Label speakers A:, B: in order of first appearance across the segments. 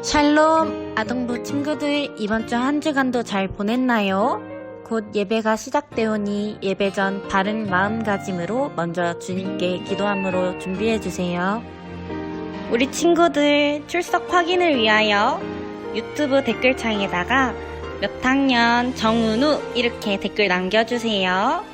A: 샬롬 아동부 친구들, 이번 주 한 주간도 잘 보냈나요? 곧 예배가 시작되오니 예배 전 바른 마음가짐으로 먼저 주님께 기도함으로 준비해주세요. 우리 친구들 출석 확인을 위하여 유튜브 댓글창에다가 몇 학년 정은우 이렇게 댓글 남겨주세요.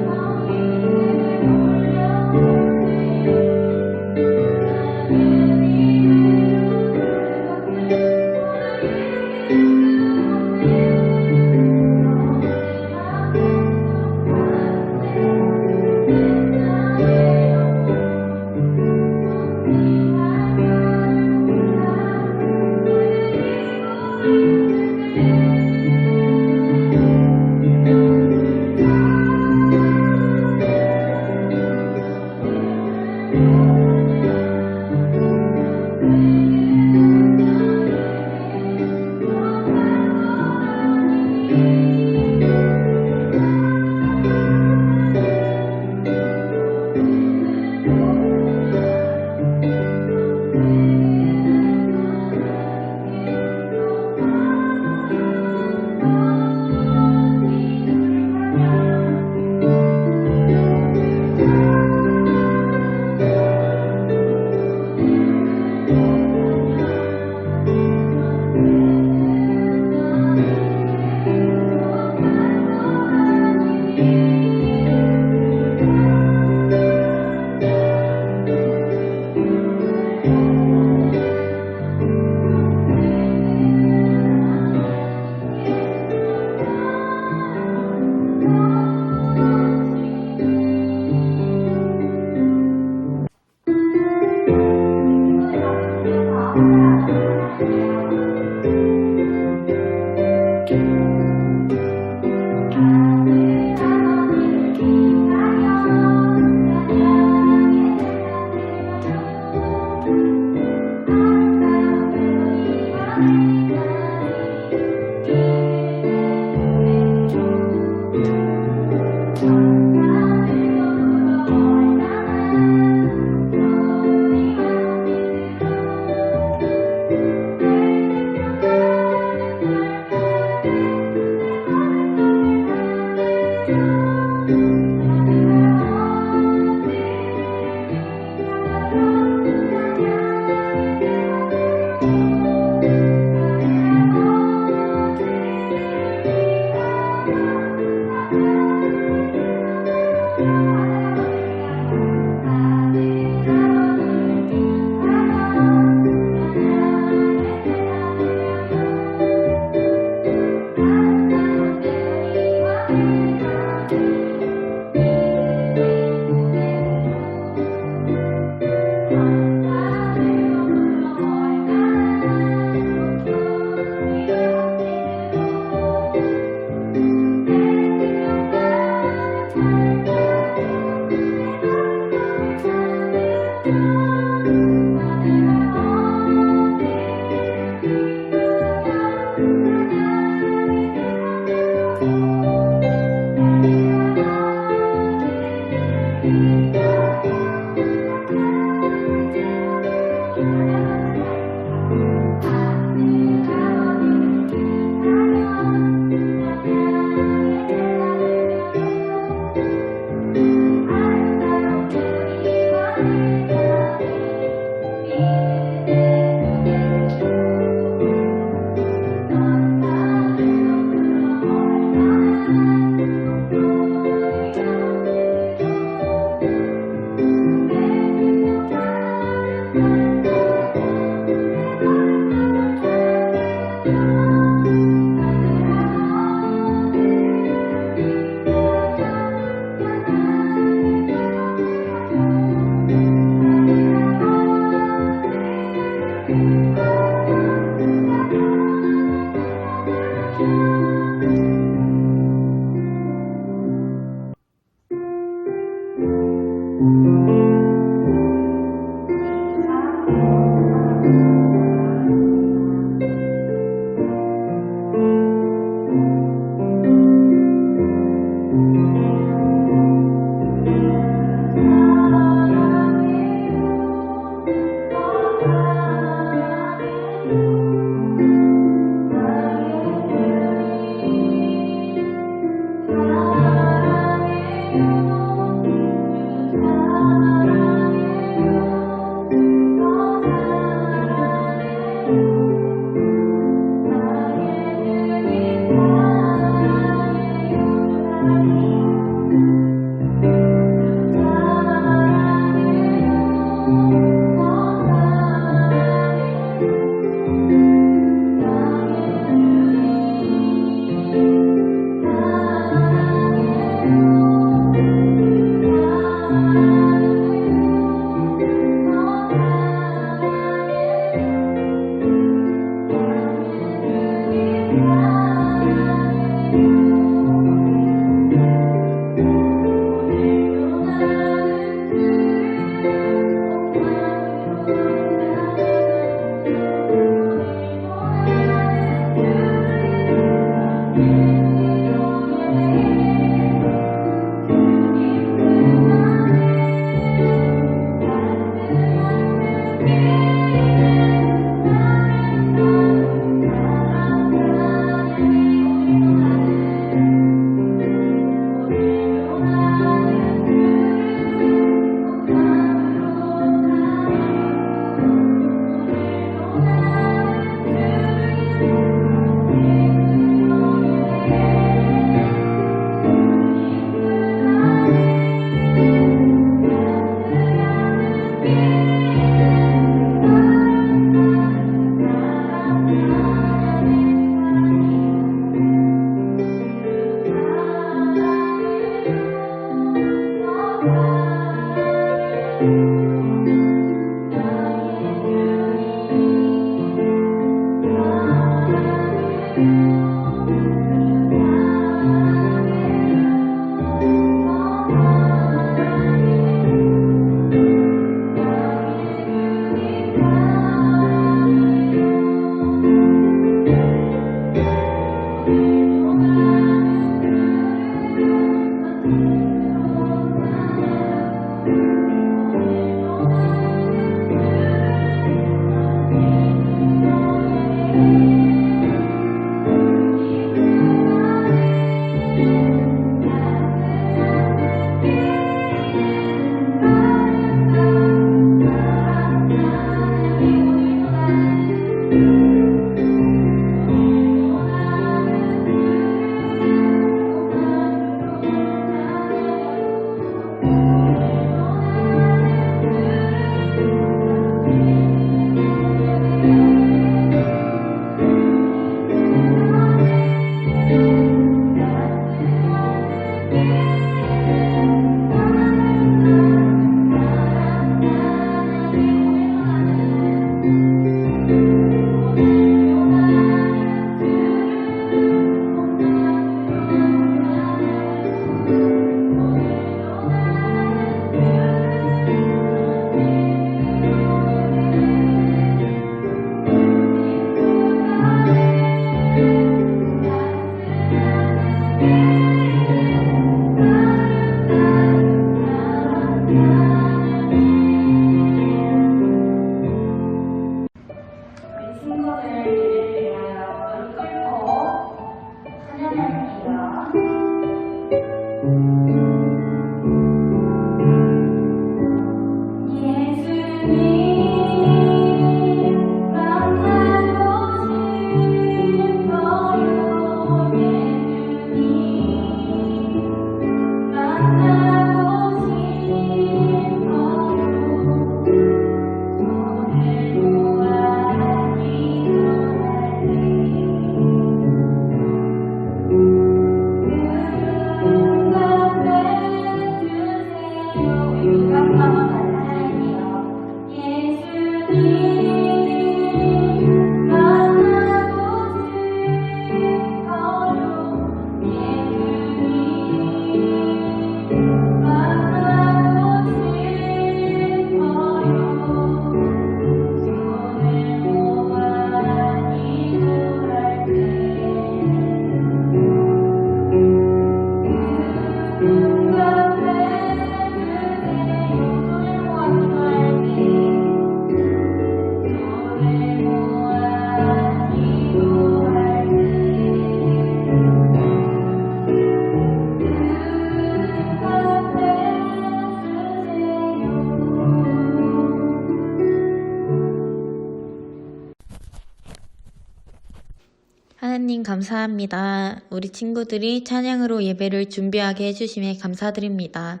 A: 하나님 감사합니다. 우리 친구들이 찬양으로 예배를 준비하게 해주심에 감사드립니다.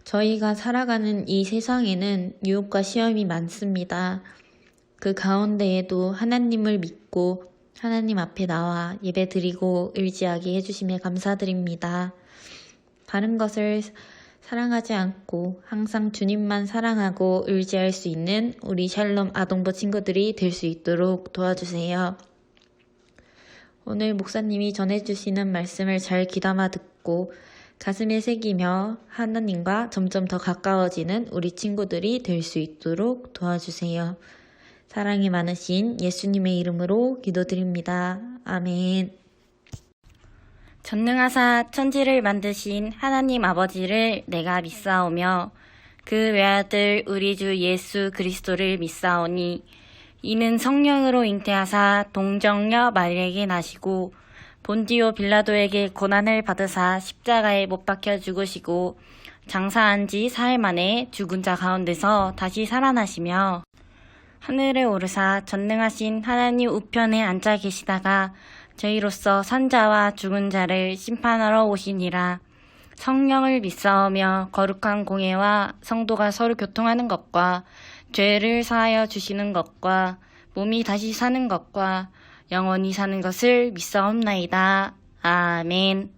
A: 저희가 살아가는 이 세상에는 유혹과 시험이 많습니다. 그 가운데에도 하나님을 믿고 하나님 앞에 나와 예배 드리고 의지하게 해주심에 감사드립니다. 다른 것을 사랑하지 않고 항상 주님만 사랑하고 의지할 수 있는 우리 샬롬 아동부 친구들이 될 수 있도록 도와주세요. 오늘 목사님이 전해주시는 말씀을 잘 귀담아 듣고 가슴에 새기며 하나님과 점점 더 가까워지는 우리 친구들이 될 수 있도록 도와주세요. 사랑이 많으신 예수님의 이름으로 기도드립니다. 아멘. 전능하사 천지를 만드신 하나님 아버지를 내가 믿사오며 그 외아들 우리 주 예수 그리스도를 믿사오니 이는 성령으로 잉태하사 동정녀 마리에게 나시고 본디오 빌라도에게 고난을 받으사 십자가에 못 박혀 죽으시고 장사한 지 사흘 만에 죽은 자 가운데서 다시 살아나시며 하늘에 오르사 전능하신 하나님 우편에 앉아 계시다가 저희로서 산자와 죽은 자를 심판하러 오시니라. 성령을 믿사오며 거룩한 공예와 성도가 서로 교통하는 것과 죄를 사하여 주시는 것과 몸이 다시 사는 것과 영원히 사는 것을 믿사옵나이다. 아멘.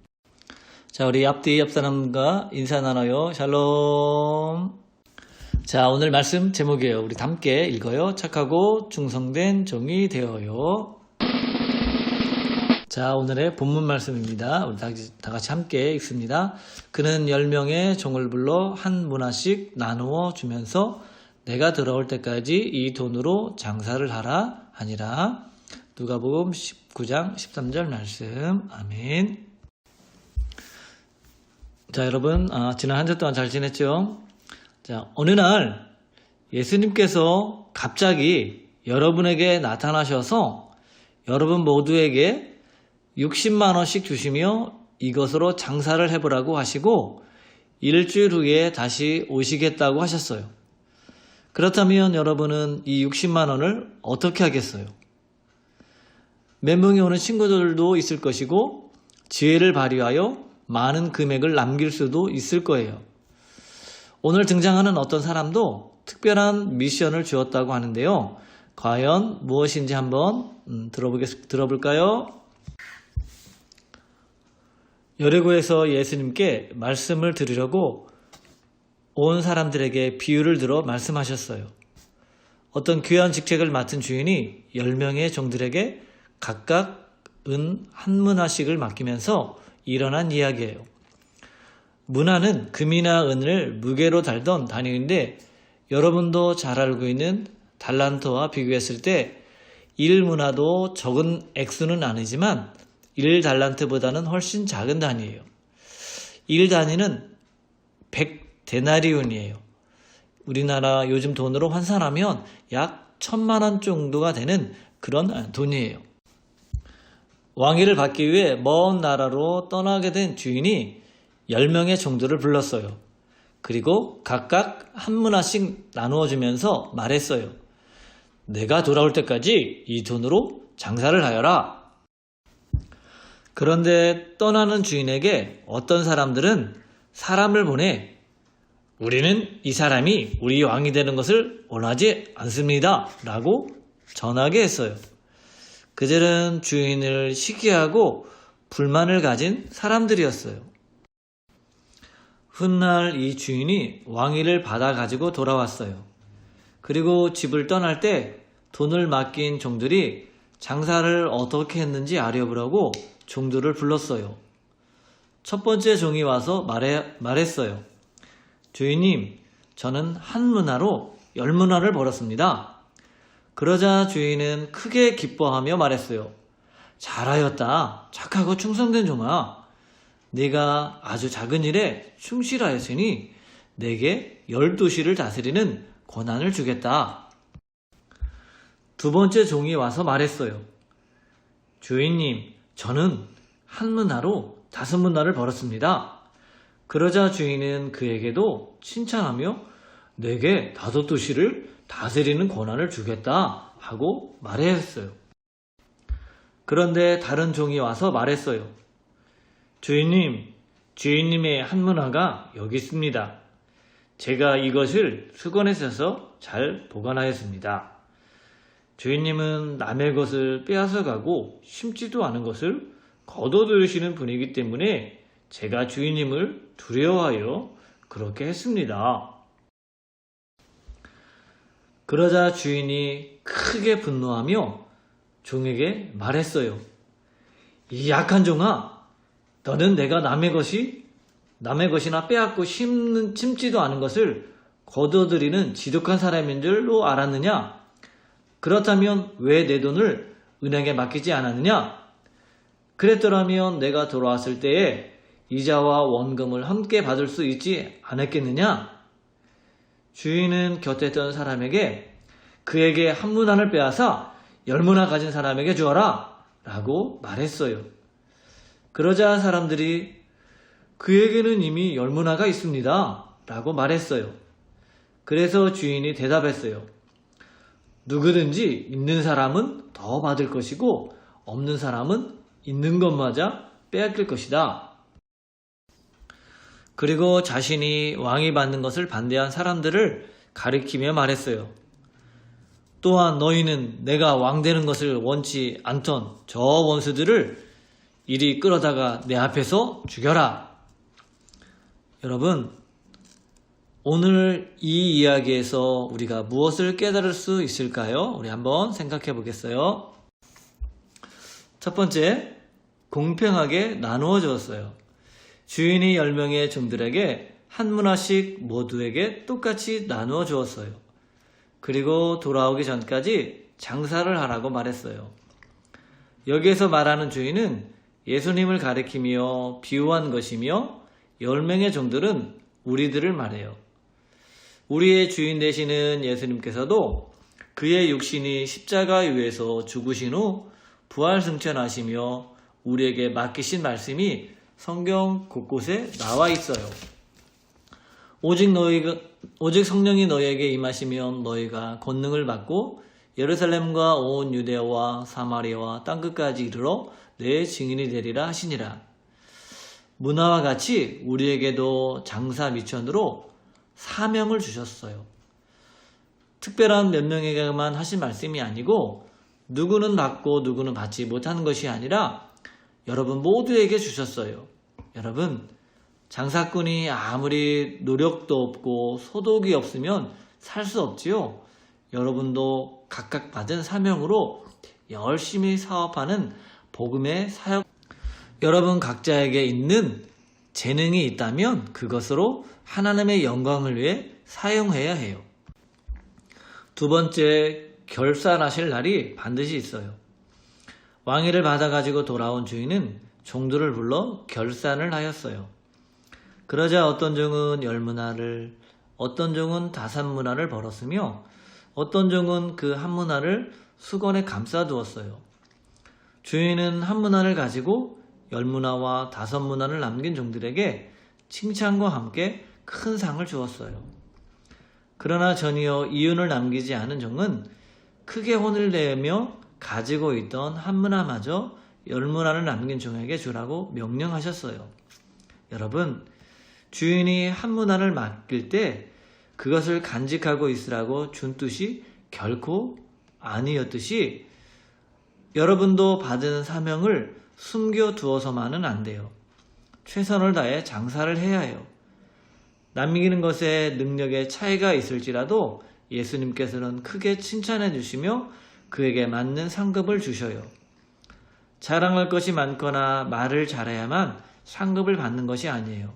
B: 자, 우리 앞뒤 옆 사람과 인사 나눠요. 샬롬. 자, 오늘 말씀 제목이에요. 우리 함께 읽어요. 착하고 충성된 종이 되어요. 자, 오늘의 본문 말씀입니다. 우리 다 같이 함께 읽습니다. 그는 10명의 종을 불러 한 문화씩 나누어 주면서 내가 돌아올 때까지 이 돈으로 장사를 하라 하니라. 누가복음 19장 13절 말씀. 아멘. 자, 여러분, 지난 한 주 동안 잘 지냈죠? 자, 어느 날 예수님께서 갑자기 여러분에게 나타나셔서 여러분 모두에게 60만 원씩 주시며 이것으로 장사를 해보라고 하시고 일주일 후에 다시 오시겠다고 하셨어요. 그렇다면 여러분은 이 60만 원을 어떻게 하겠어요? 멘붕이 오는 친구들도 있을 것이고 지혜를 발휘하여 많은 금액을 남길 수도 있을 거예요. 오늘 등장하는 어떤 사람도 특별한 미션을 주었다고 하는데요. 과연 무엇인지 한번 들어볼까요? 여리고에서 예수님께 말씀을 들으려고 온 사람들에게 비유를 들어 말씀하셨어요. 어떤 귀한 직책을 맡은 주인이 10명의 종들에게 각각 은 한 문화씩을 맡기면서 일어난 이야기예요. 문화는 금이나 은을 무게로 달던 단위인데 여러분도 잘 알고 있는 달란트와 비교했을 때 1문화도 적은 액수는 아니지만 1달란트보다는 훨씬 작은 단위예요. 1단위는 100데나리온이에요. 우리나라 요즘 돈으로 환산하면 약 1000만 원 정도가 되는 그런 돈이에요. 왕위를 받기 위해 먼 나라로 떠나게 된 주인이 10명의 종들을 불렀어요. 그리고 각각 한 문화씩 나누어 주면서 말했어요. 내가 돌아올 때까지 이 돈으로 장사를 하여라. 그런데 떠나는 주인에게 어떤 사람들은 사람을 보내 우리는 이 사람이 우리 왕이 되는 것을 원하지 않습니다. 라고 전하게 했어요. 그들은 주인을 시기하고 불만을 가진 사람들이었어요. 훗날 이 주인이 왕위를 받아 가지고 돌아왔어요. 그리고 집을 떠날 때 돈을 맡긴 종들이 장사를 어떻게 했는지 알아보려고 종들을 불렀어요. 첫 번째 종이 와서 말했어요. 주인님, 저는 한 문화로 10문화를 벌었습니다. 그러자 주인은 크게 기뻐하며 말했어요. 잘하였다. 착하고 충성된 종아. 네가 아주 작은 일에 충실하였으니 내게 12시를 다스리는 권한을 주겠다. 두 번째 종이 와서 말했어요. 주인님, 저는 한 문화로 5문화를 벌었습니다. 그러자 주인은 그에게도 칭찬하며 내게 5도시를 다스리는 권한을 주겠다 하고 말했어요. 그런데 다른 종이 와서 말했어요. 주인님, 주인님의 한 문화가 여기 있습니다. 제가 이것을 수건에 써서 잘 보관하였습니다. 주인님은 남의 것을 빼앗아 가고 심지도 않은 것을 거둬들이시는 분이기 때문에 제가 주인님을 두려워하여 그렇게 했습니다. 그러자 주인이 크게 분노하며 종에게 말했어요. 이 약한 종아, 너는 내가 남의 것이나 빼앗고 심지도 않은 것을 거둬들이는 지독한 사람인 줄로 알았느냐? 그렇다면 왜 내 돈을 은행에 맡기지 않았느냐? 그랬더라면 내가 돌아왔을 때에 이자와 원금을 함께 받을 수 있지 않았겠느냐? 주인은 곁에 있던 사람에게 그에게 한 문화를 빼앗아 10문화 가진 사람에게 주어라 라고 말했어요. 그러자 사람들이 그에게는 이미 10문화가 있습니다 라고 말했어요. 그래서 주인이 대답했어요. 누구든지 있는 사람은 더 받을 것이고 없는 사람은 있는 것마저 빼앗길 것이다. 그리고 자신이 왕이 받는 것을 반대한 사람들을 가리키며 말했어요. 또한 너희는 내가 왕 되는 것을 원치 않던 저 원수들을 이리 끌어다가 내 앞에서 죽여라. 여러분, 오늘 이 이야기에서 우리가 무엇을 깨달을 수 있을까요? 우리 한번 생각해 보겠어요. 첫 번째, 공평하게 나누어 주었어요. 주인이 10명의 종들에게 한 문화씩 모두에게 똑같이 나누어 주었어요. 그리고 돌아오기 전까지 장사를 하라고 말했어요. 여기에서 말하는 주인은 예수님을 가리키며 비유한 것이며 10명의 종들은 우리들을 말해요. 우리의 주인 되시는 예수님께서도 그의 육신이 십자가 위에서 죽으신 후 부활 승천하시며 우리에게 맡기신 말씀이 성경 곳곳에 나와 있어요. 오직 성령이 너희에게 임하시면 너희가 권능을 받고 예루살렘과 온 유대와 사마리아와 땅끝까지 이르러 내 증인이 되리라 하시니라. 문화와 같이 우리에게도 장사 미천으로 사명을 주셨어요. 특별한 몇 명에게만 하신 말씀이 아니고 누구는 받고 누구는 받지 못하는 것이 아니라 여러분 모두에게 주셨어요. 여러분, 장사꾼이 아무리 노력도 없고 소득이 없으면 살 수 없지요. 여러분도 각각 받은 사명으로 열심히 사업하는 복음의 사역, 여러분 각자에게 있는 재능이 있다면 그것으로 하나님의 영광을 위해 사용해야 해요. 두 번째, 결산하실 날이 반드시 있어요. 왕위를 받아가지고 돌아온 주인은 종들을 불러 결산을 하였어요. 그러자 어떤 종은 10문화를, 어떤 종은 5문화를 벌었으며 어떤 종은 그 1문화를 수건에 감싸두었어요. 주인은 1문화를 가지고 10문화와 5문화를 남긴 종들에게 칭찬과 함께 큰 상을 주었어요. 그러나 전혀 이윤을 남기지 않은 종은 크게 혼을 내며 가지고 있던 1문화마저 10문화를 남긴 종에게 주라고 명령하셨어요. 여러분, 주인이 1문화를 맡길 때 그것을 간직하고 있으라고 준 뜻이 결코 아니었듯이 여러분도 받은 사명을 숨겨두어서만은 안 돼요. 최선을 다해 장사를 해야 해요. 남기는 것에 능력의 차이가 있을지라도 예수님께서는 크게 칭찬해 주시며 그에게 맞는 상급을 주셔요. 자랑할 것이 많거나 말을 잘해야만 상급을 받는 것이 아니에요.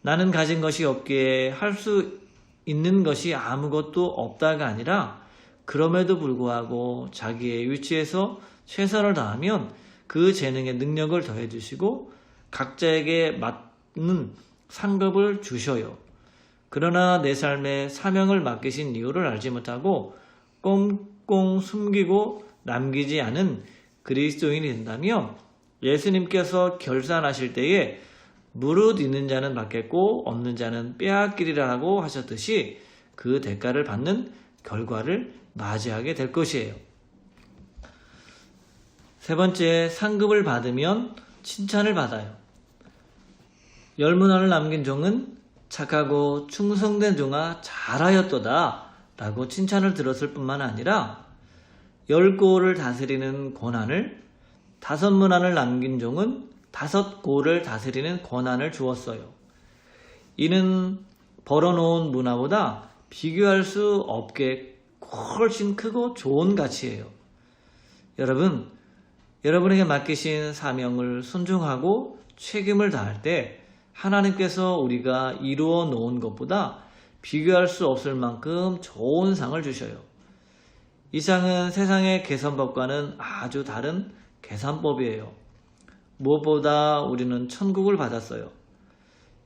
B: 나는 가진 것이 없기에 할 수 있는 것이 아무것도 없다가 아니라 그럼에도 불구하고 자기의 위치에서 최선을 다하면 그 재능의 능력을 더해 주시고 각자에게 맞는 상급을 주셔요. 그러나 내 삶에 사명을 맡기신 이유를 알지 못하고 꽁꽁 숨기고 남기지 않은 그리스도인이 된다면 예수님께서 결산하실 때에 무릇 있는 자는 받겠고 없는 자는 빼앗기리라고 하셨듯이 그 대가를 받는 결과를 맞이하게 될 것이에요. 세 번째, 상급을 받으면 칭찬을 받아요. 열문화를 남긴 종은 착하고 충성된 종아 잘하였도다 라고 칭찬을 들었을 뿐만 아니라 10고를 다스리는 권한을, 5문화를 남긴 종은 5고를 다스리는 권한을 주었어요. 이는 벌어놓은 문화보다 비교할 수 없게 훨씬 크고 좋은 가치예요. 여러분, 여러분에게 맡기신 사명을 순종하고 책임을 다할 때 하나님께서 우리가 이루어 놓은 것보다 비교할 수 없을 만큼 좋은 상을 주셔요. 이 상은 세상의 계산법과는 아주 다른 계산법이에요. 무엇보다 우리는 천국을 받았어요.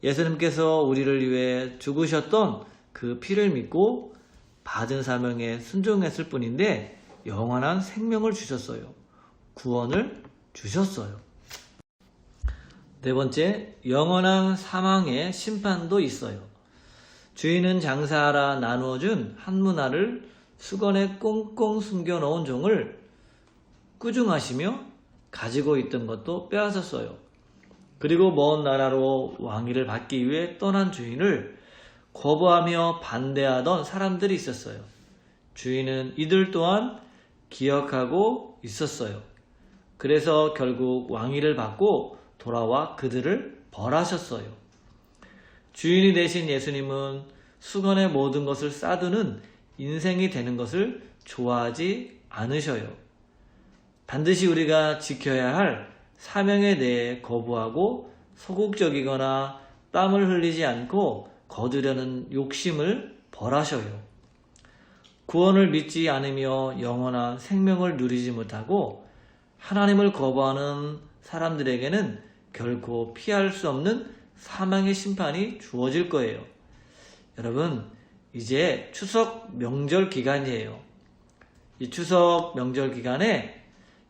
B: 예수님께서 우리를 위해 죽으셨던 그 피를 믿고 받은 사명에 순종했을 뿐인데 영원한 생명을 주셨어요. 구원을 주셨어요. 네 번째, 영원한 사망의 심판도 있어요. 주인은 장사하라 나누어준 한 문화를 수건에 꽁꽁 숨겨놓은 종을 꾸중하시며 가지고 있던 것도 빼앗았어요. 그리고 먼 나라로 왕위를 받기 위해 떠난 주인을 거부하며 반대하던 사람들이 있었어요. 주인은 이들 또한 기억하고 있었어요. 그래서 결국 왕위를 받고 돌아와 그들을 벌하셨어요. 주인이 되신 예수님은 수건의 모든 것을 싸두는 인생이 되는 것을 좋아하지 않으셔요. 반드시 우리가 지켜야 할 사명에 대해 거부하고 소극적이거나 땀을 흘리지 않고 거두려는 욕심을 벌하셔요. 구원을 믿지 않으며 영원한 생명을 누리지 못하고 하나님을 거부하는 사람들에게는 결코 피할 수 없는 사망의 심판이 주어질 거예요. 여러분, 이제 추석 명절 기간이에요. 이 추석 명절 기간에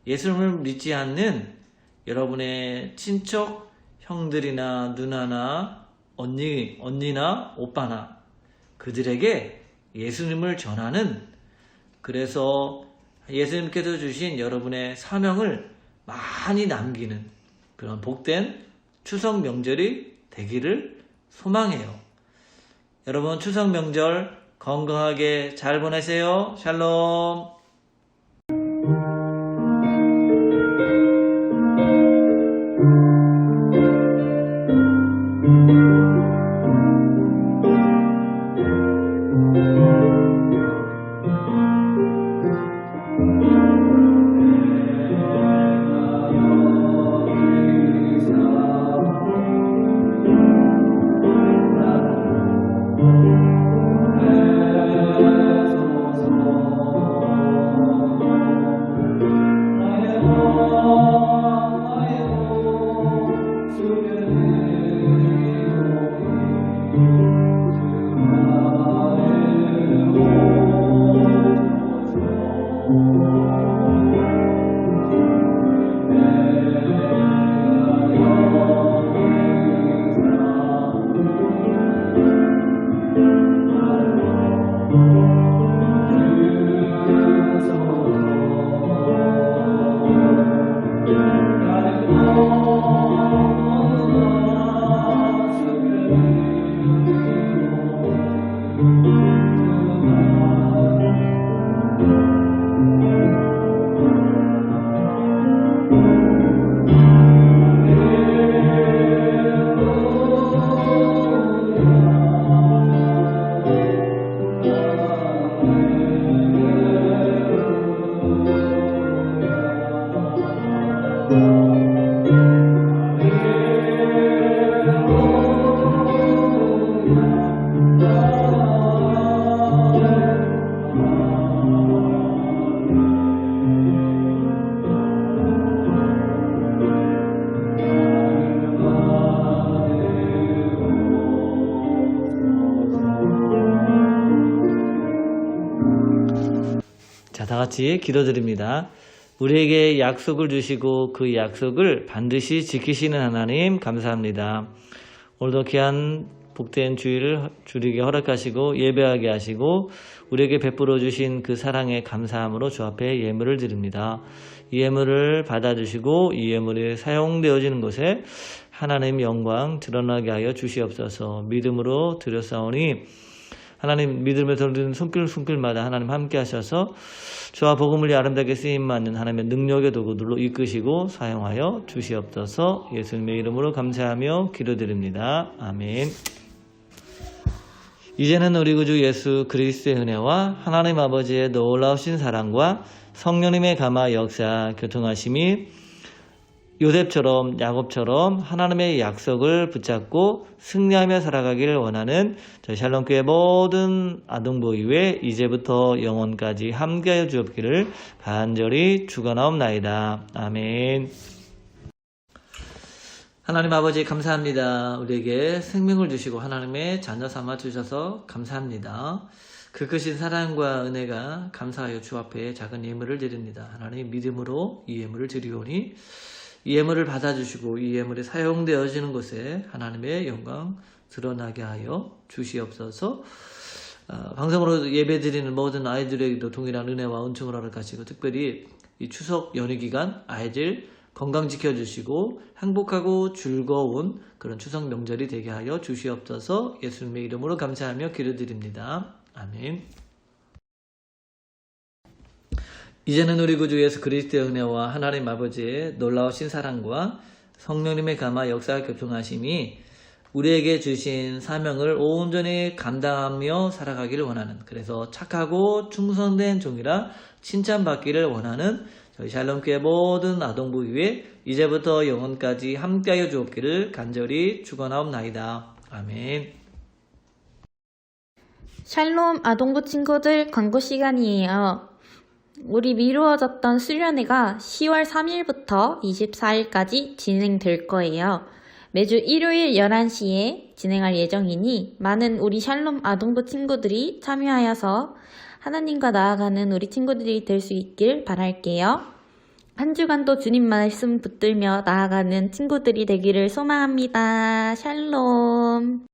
B: 예수님을 믿지 않는 여러분의 친척, 형들이나 누나나 언니나 오빠나 그들에게 예수님을 전하는, 그래서 예수님께서 주신 여러분의 사명을 많이 남기는 그런 복된 추석 명절이 되기를 소망해요. 여러분, 추석 명절 건강하게 잘 보내세요. 샬롬. 자, 다 같이 기도드립니다. 우리에게 약속을 주시고 그 약속을 반드시 지키시는 하나님 감사합니다. 오늘도 귀한 복된 주의를 주리게 허락하시고 예배하게 하시고 우리에게 베풀어 주신 그 사랑에 감사함으로 주 앞에 예물을 드립니다. 이 예물을 받아주시고 이 예물이 사용되어지는 곳에 하나님 영광 드러나게 하여 주시옵소서. 믿음으로 드렸사오니 하나님 믿음을 드리는 손길마다 하나님 함께 하셔서 주와 복음을 아름답게 쓰임받는 하나님의 능력의 도구들로 이끄시고 사용하여 주시옵소서. 예수님의 이름으로 감사하며 기도드립니다. 아멘. 이제는 우리 구주 예수 그리스도의 은혜와 하나님 아버지의 놀라우신 사랑과 성령님의 감화 역사 교통하심이 요셉처럼 야곱처럼 하나님의 약속을 붙잡고 승리하며 살아가기를 원하는 저희 샬롬교회 모든 아동보위에 이제부터 영원까지 함께하여 주옵기를 간절히 축원하옵나이다. 아멘. 하나님 아버지 감사합니다. 우리에게 생명을 주시고 하나님의 자녀 삼아 주셔서 감사합니다. 그 크신 사랑과 은혜가 감사하여 주 앞에 작은 예물을 드립니다. 하나님 믿음으로 이 예물을 드리오니 이 예물을 받아주시고 이 예물이 사용되어지는 곳에 하나님의 영광 드러나게 하여 주시옵소서. 방송으로 예배드리는 모든 아이들에게도 동일한 은혜와 은총을 허락하시고 특별히 이 추석 연휴 기간 아이들 건강 지켜주시고 행복하고 즐거운 그런 추석 명절이 되게 하여 주시옵소서. 예수님의 이름으로 감사하며 기도드립니다. 아멘. 이제는 우리 구주 예수 그리스도의 은혜와 하나님 아버지의 놀라우신 사랑과 성령님의 감화 역사 교통하심이 우리에게 주신 사명을 온전히 감당하며 살아가기를 원하는, 그래서 착하고 충성된 종이라 칭찬받기를 원하는 저희 샬롬교회 모든 아동부 위에 이제부터 영원까지 함께하여 주옵기를 간절히 축원하옵나이다. 아멘.
A: 샬롬 아동부 친구들 광고 시간이에요. 우리 미루어졌던 수련회가 10월 3일부터 24일까지 진행될 거예요. 매주 일요일 11시에 진행할 예정이니 많은 우리 샬롬 아동부 친구들이 참여하여서 하나님과 나아가는 우리 친구들이 될 수 있길 바랄게요. 한 주간도 주님 말씀 붙들며 나아가는 친구들이 되기를 소망합니다. 샬롬.